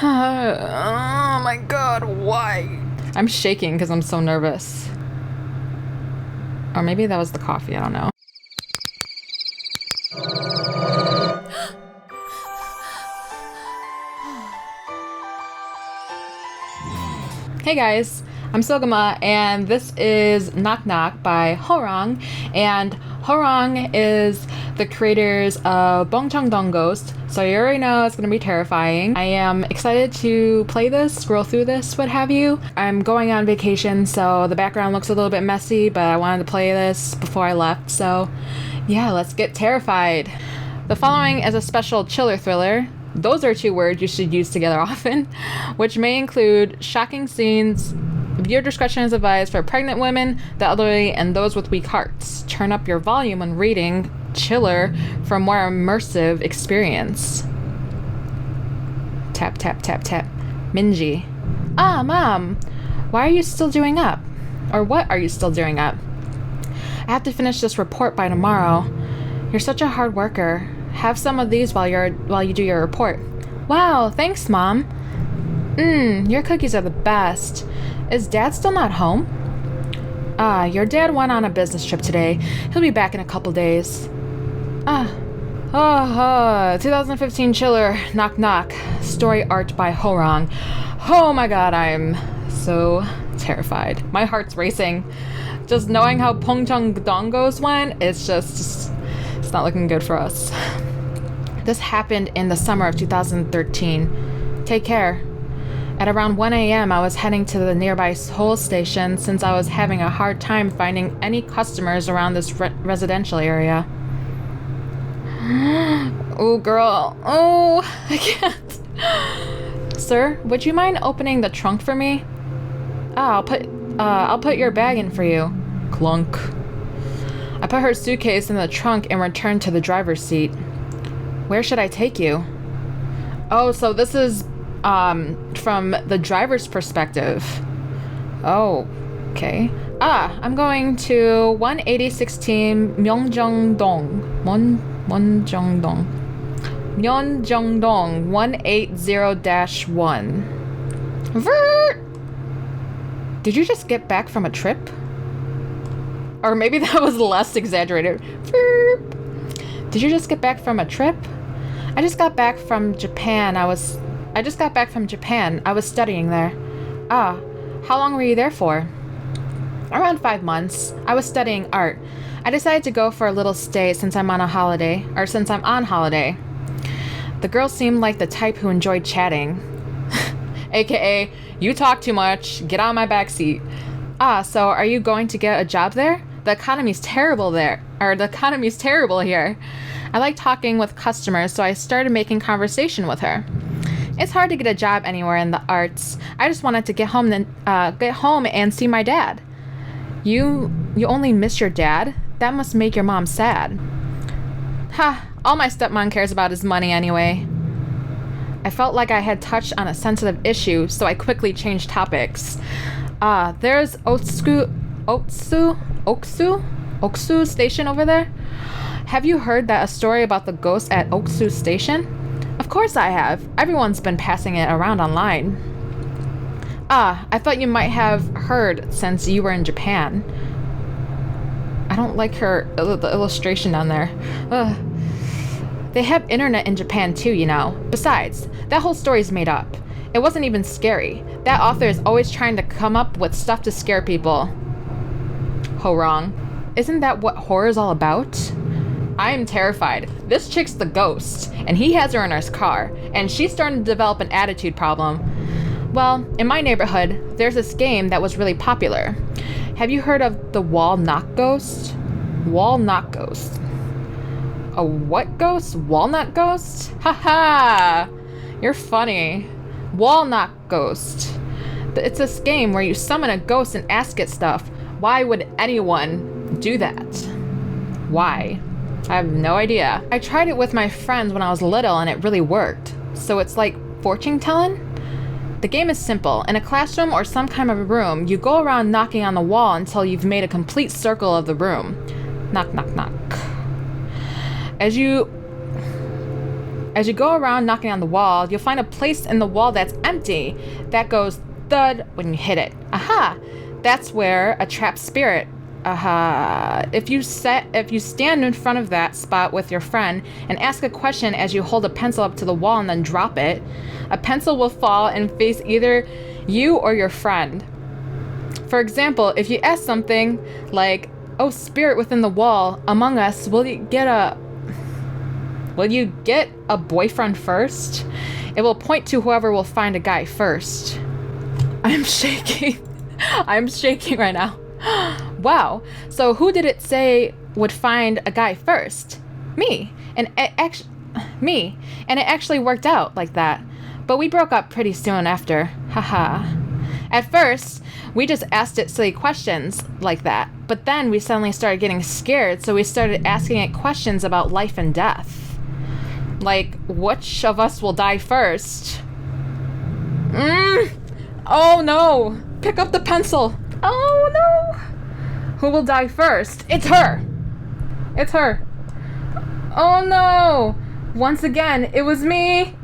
Oh my god, why? I'm shaking because I'm so nervous. Or maybe that was the coffee, I don't know. Hey guys, I'm Seoguma, and this is Knock Knock by Horang, and Horang is the creators of Bongcheon-Dong Ghost, so you already know it's going to be terrifying. I am excited to play this, scroll through this, what have you. I'm going on vacation, so the background looks a little bit messy, but I wanted to play this before I left, so yeah, let's get terrified. The following is a special chiller thriller. Those are two words you should use together often, which may include shocking scenes. Viewer discretion is advised for pregnant women, the elderly, and those with weak hearts. Turn up your volume when reading Chiller for a more immersive experience. Tap, tap, tap, tap. Minji. Ah, Mom, why are you still doing up? Or what are you still doing up? I have to finish this report by tomorrow. You're such a hard worker. Have some of these while you do your report. Wow, thanks, Mom. Your cookies are the best. Is Dad still not home? Your dad went on a business trip today. He'll be back in a couple days. 2015 Chiller, Knock Knock. Story art by Horang. Oh my god, I'm so terrified. My heart's racing. Just knowing how Bongcheon-Dong Ghost went, it's not looking good for us. This happened in the summer of 2013. Take care. At around 1 a.m., I was heading to the nearby Seoul station since I was having a hard time finding any customers around this residential area. Oh, girl. Oh, I can't. Sir, would you mind opening the trunk for me? I'll put your bag in for you. Clunk. I put her suitcase in the trunk and returned to the driver's seat. Where should I take you? Oh, so this is from the driver's perspective. Oh, okay. I'm going to 18016 Myeongjong-dong. Myeongjong-dong. Myeongjong-dong 180-1. Vert! Did you just get back from a trip? Or maybe that was less exaggerated. Vert. Did you just get back from a trip? I just got back from Japan. I was studying there. How long were you there for? Around 5 months. I was studying art. I decided to go for a little stay since I'm on holiday. The girl seemed like the type who enjoyed chatting. AKA, you talk too much, get on my backseat. So are you going to get a job there? The economy's terrible here. I like talking with customers, so I started making conversation with her. It's hard to get a job anywhere in the arts. I just wanted to get home and see my dad. You only miss your dad? That must make your mom sad. All my stepmom cares about is money anyway. I felt like I had touched on a sensitive issue, so I quickly changed topics. There's Oksu station over there? Have you heard a story about the ghost at Oksu station? Of course I have. Everyone's been passing it around online. I thought you might have heard since you were in Japan. I don't like the illustration down there. They have internet in Japan too, you know. Besides, that whole story's made up. It wasn't even scary. That author is always trying to come up with stuff to scare people. Horang. Isn't that what horror's all about? I am terrified. This chick's the ghost, and he has her in his car, and she's starting to develop an attitude problem. Well, in my neighborhood, there's this game that was really popular. Have you heard of the wall knock ghost? Wall knock ghost. A what ghost? Walnut ghost? Haha! You're funny. Wall knock ghost. It's this game where you summon a ghost and ask it stuff. Why would anyone do that? Why? I have no idea. I tried it with my friends when I was little and it really worked. So it's like fortune telling? The game is simple. In a classroom or some kind of a room, you go around knocking on the wall until you've made a complete circle of the room. Knock, knock, knock. As you As you go around knocking on the wall, you'll find a place in the wall that's empty that goes thud when you hit it. Aha! That's where a trapped spirit. Aha. If you stand in front of that spot with your friend and ask a question as you hold a pencil up to the wall and then drop it, a pencil will fall and face either you or your friend. For example, if you ask something like, "Oh, spirit within the wall, among us, will you get a boyfriend first?" It will point to whoever will find a guy first. I'm shaking. I'm shaking right now. Wow. So who did it say would find a guy first? Me. And it actually worked out like that. But we broke up pretty soon after. Haha. At first, we just asked it silly questions like that. But then we suddenly started getting scared, so we started asking it questions about life and death. Like, which of us will die first? Oh no! Pick up the pencil! Oh no! Who will die first? It's her! It's her! Oh no! Once again, it was me!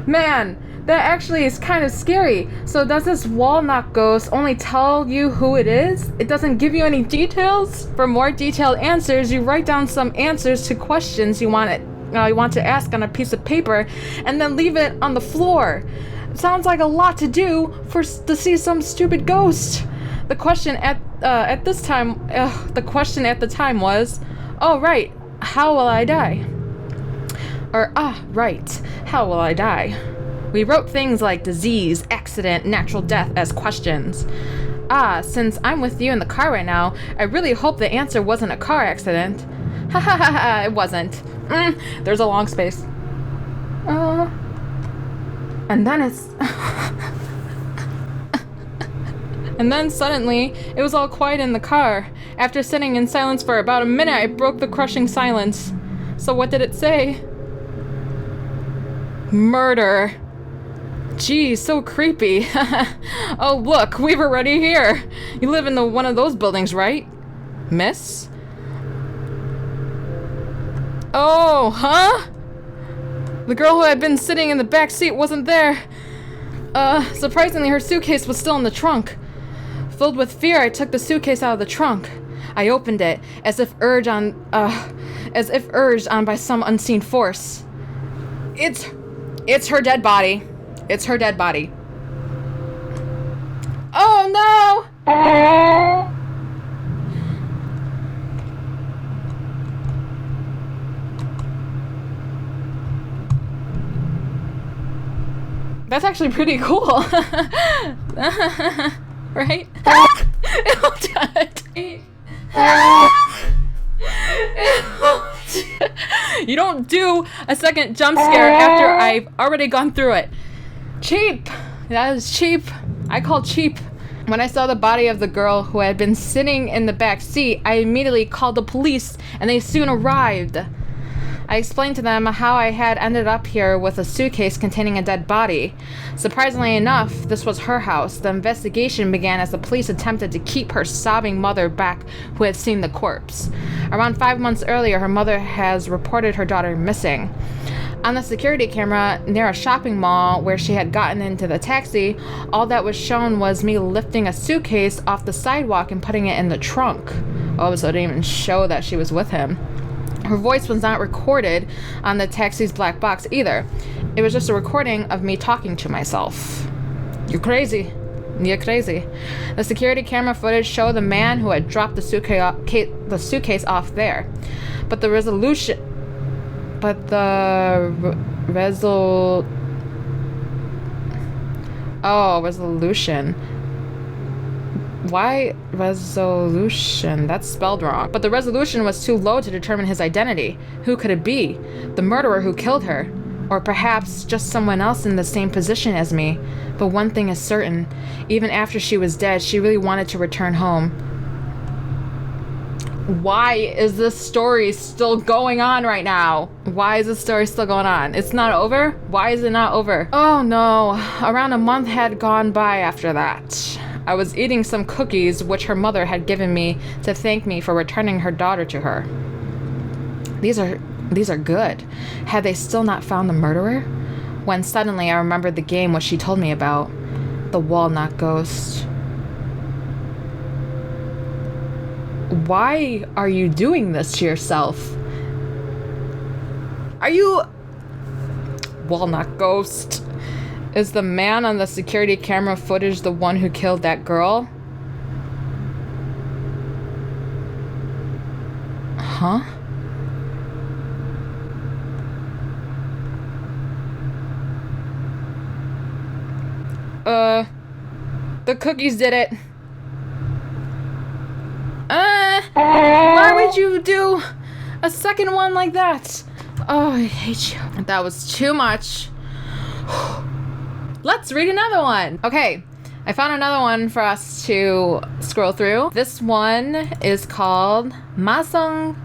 Man, that actually is kind of scary. So does this wall knock ghost only tell you who it is? It doesn't give you any details? For more detailed answers, you write down some answers to questions you want to ask on a piece of paper and then leave it on the floor. Sounds like a lot to do to see some stupid ghost. The question at the time was, "Oh right, how will I die?" Or right, how will I die? We wrote things like disease, accident, natural death as questions. Since I'm with you in the car right now, I really hope the answer wasn't a car accident. Ha ha ha ha, it wasn't. There's a long space. And then it's... And then suddenly, it was all quiet in the car. After sitting in silence for about a minute, I broke the crushing silence. So what did it say? Murder. Gee, so creepy. Oh, look, we've already here. You live in one of those buildings, right? Miss? Oh, huh? The girl who had been sitting in the back seat wasn't there. Surprisingly, her suitcase was still in the trunk. Filled with fear, I took the suitcase out of the trunk. I opened it, as if urged on by some unseen force. It's her dead body. It's her dead body. Oh no! That's actually pretty cool. Right? You don't do a second jump scare after I've already gone through it. Cheap. That is cheap. I call cheap. When I saw the body of the girl who had been sitting in the back seat, I immediately called the police, and they soon arrived. I explained to them how I had ended up here with a suitcase containing a dead body. Surprisingly enough, this was her house. The investigation began as the police attempted to keep her sobbing mother back who had seen the corpse. Around 5 months earlier, her mother has reported her daughter missing. On the security camera near a shopping mall where she had gotten into the taxi, all that was shown was me lifting a suitcase off the sidewalk and putting it in the trunk. Oh, so it didn't even show that she was with him. Her voice was not recorded on the taxi's black box either. It was just a recording of me talking to myself. You're crazy. You're crazy. The security camera footage showed the man who had dropped the suitcase off there. But the resolution... resolution. Why resolution? That's spelled wrong. But the resolution was too low to determine his identity. Who could it be? The murderer who killed her? Or perhaps just someone else in the same position as me. But one thing is certain. Even after she was dead, she really wanted to return home. Why is this story still going on right now? Why is this story still going on? It's not over? Why is it not over? Oh no. Around a month had gone by after that. I was eating some cookies which her mother had given me to thank me for returning her daughter to her. These are These are good. Had they still not found the murderer? When suddenly I remembered the game what she told me about. The walnut ghost. Why are you doing this to yourself? Are you... Walnut ghost. Is the man on the security camera footage the one who killed that girl? Huh? The cookies did it. Why would you do a second one like that? Oh, I hate you. That was too much. Let's read another one. Okay, I found another one for us to scroll through. This one is called Masung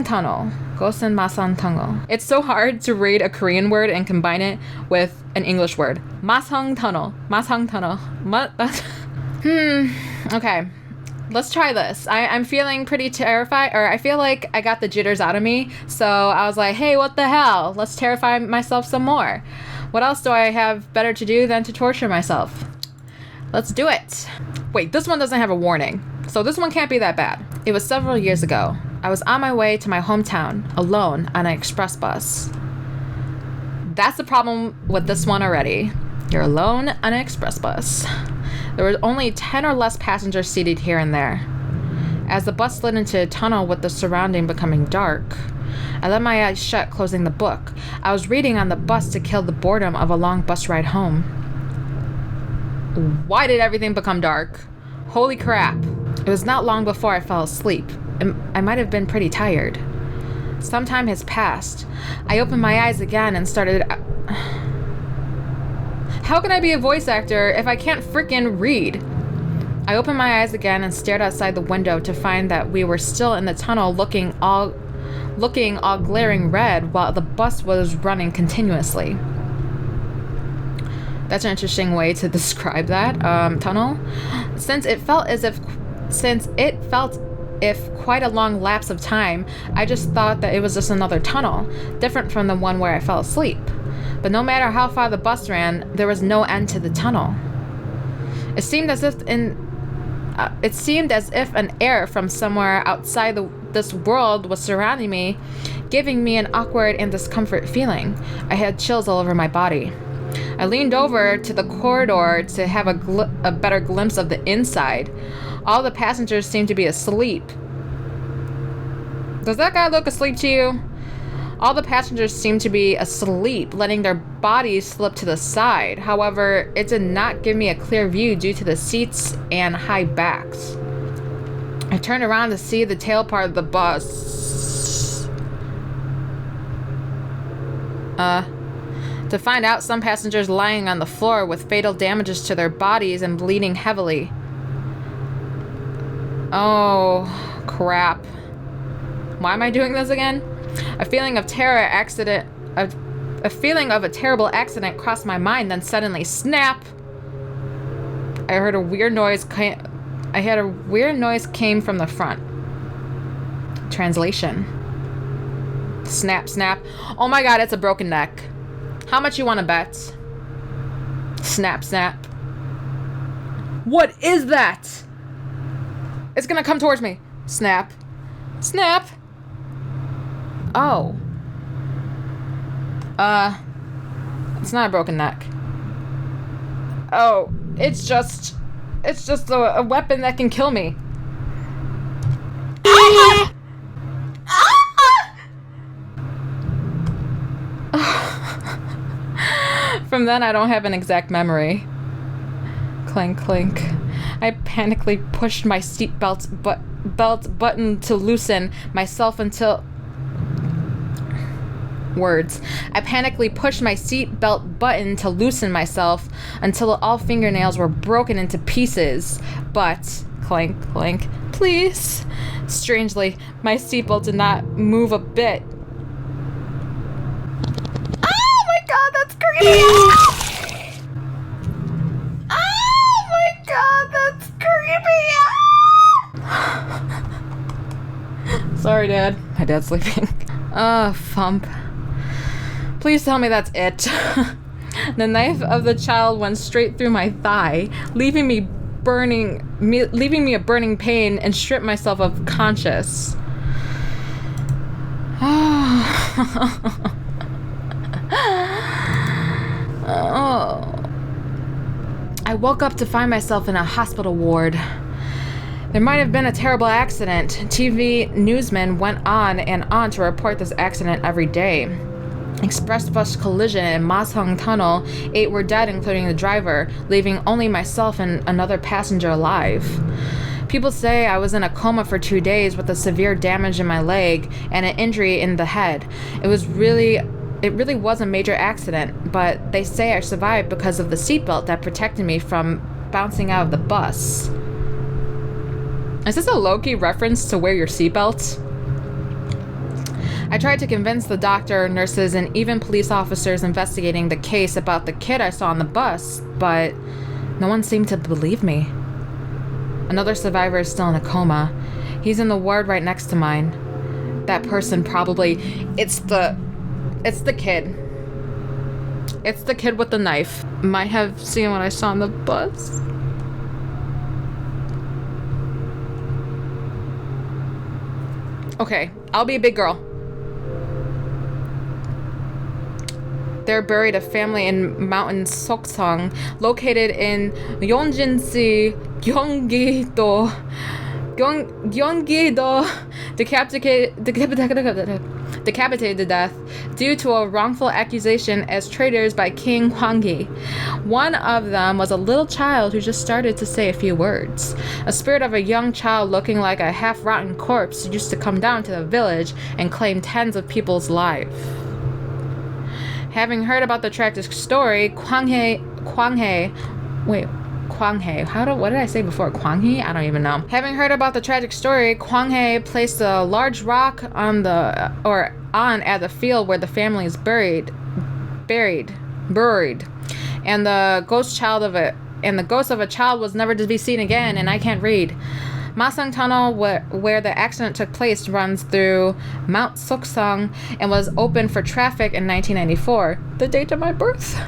Tunnel. Gosen Masung Tunnel. It's so hard to read a Korean word and combine it with an English word. Masung Tunnel. Masung Tunnel. Okay. Let's try this. I'm feeling pretty terrified, or I feel like I got the jitters out of me. So I was like, hey, what the hell? Let's terrify myself some more. What else do I have better to do than to torture myself? Let's do it. Wait, this one doesn't have a warning. So this one can't be that bad. It was several years ago. I was on my way to my hometown, alone on an express bus. That's the problem with this one already. You're alone on an express bus. There were only 10 or less passengers seated here and there. As the bus slid into a tunnel with the surrounding becoming dark, I let my eyes shut, closing the book. I was reading on the bus to kill the boredom of a long bus ride home. Why did everything become dark? Holy crap. It was not long before I fell asleep. I might have been pretty tired. Some time has passed. I opened my eyes again and started... How can I be a voice actor if I can't frickin' read? I opened my eyes again and stared outside the window to find that we were still in the tunnel looking all glaring red while the bus was running continuously. That's an interesting way to describe that, tunnel. Since it felt if quite a long lapse of time, I just thought that it was just another tunnel, different from the one where I fell asleep. But no matter how far the bus ran, there was no end to the tunnel. It seemed as if an air from somewhere outside this world was surrounding me, giving me an awkward and discomfort feeling. I had chills all over my body. I leaned over to the corridor to have a better glimpse of the inside. All the passengers seemed to be asleep. Does that guy look asleep to you? All the passengers seemed to be asleep, letting their bodies slip to the side. However, it did not give me a clear view due to the seats and high backs. I turned around to see the tail part of the bus. To find out some passengers lying on the floor with fatal damages to their bodies and bleeding heavily. Oh, crap. Why am I doing this again? A feeling of a terrible accident crossed my mind, then suddenly, snap! I heard a weird noise came from the front. Translation. Snap, snap. Oh my god, it's a broken neck. How much you want to bet? Snap, snap. What is that? It's gonna come towards me. Snap. Snap. Oh. It's not a broken neck. Oh, it's just a weapon that can kill me. From then, I don't have an exact memory. Clink, clink. I panically pushed my seatbelt button to loosen myself until... Words. I panically pushed my seatbelt button to loosen myself until all fingernails were broken into pieces. But, clink, clink, please. Strangely, my seatbelt did not move a bit. Oh my god, that's creepy! Oh my god, that's creepy! Sorry, Dad. My dad's sleeping. Thump. Please tell me that's it. The knife of the child went straight through my thigh, leaving me a burning pain, and stripped myself of conscious. Oh. I woke up to find myself in a hospital ward. There might have been a terrible accident. TV newsmen went on and on to report this accident every day. Express bus collision in Masung Tunnel. 8 were dead, including the driver, leaving only myself and another passenger alive. People say I was in a coma for 2 days with a severe damage in my leg and an injury in the head. It really was a major accident, but they say I survived because of the seatbelt that protected me from bouncing out of the bus. Is this a low-key reference to wear your seatbelt? I tried to convince the doctor, nurses, and even police officers investigating the case about the kid I saw on the bus, but no one seemed to believe me. Another survivor is still in a coma. He's in the ward right next to mine. That person probably... It's the kid. It's the kid with the knife. Might have seen what I saw on the bus. Okay, I'll be a big girl. They're buried a family in Mountain Soksang, located in Yeonjin-si, Gyeonggi-do. Decapitated to death due to a wrongful accusation as traitors by King Hwanggi. One of them was a little child who just started to say a few words. A spirit of a young child looking like a half-rotten corpse used to come down to the village and claim tens of people's lives. Having heard about the tragic story, Kwanghae, what did I say before? Kwanghae? I don't even know. Having heard about the tragic story, Kwanghae placed a large rock on at the field where the family is buried, and the ghost of a child was never to be seen again. And I can't read. Masung Tunnel, where the accident took place, runs through Mount Soksang and was opened for traffic in 1994, the date of my birth.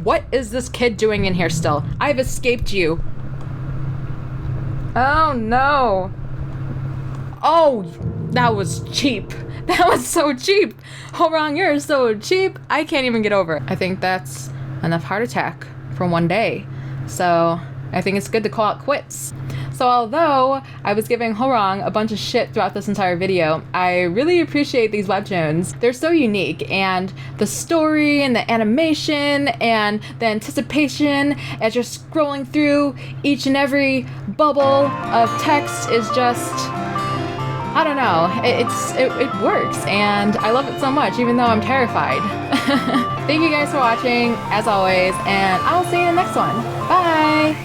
What is this kid doing in here still? I've escaped you. Oh no. Oh, that was cheap. That was so cheap. Horang, you're so cheap. I can't even get over it. I think that's enough heart attack for one day. So I think it's good to call it quits. So although I was giving Horang a bunch of shit throughout this entire video, I really appreciate these webtoons. They're so unique, and the story and the animation and the anticipation as you're scrolling through each and every bubble of text is just... I don't know, it works, and I love it so much, even though I'm terrified. Thank you guys for watching, as always, and I'll see you in the next one. Bye!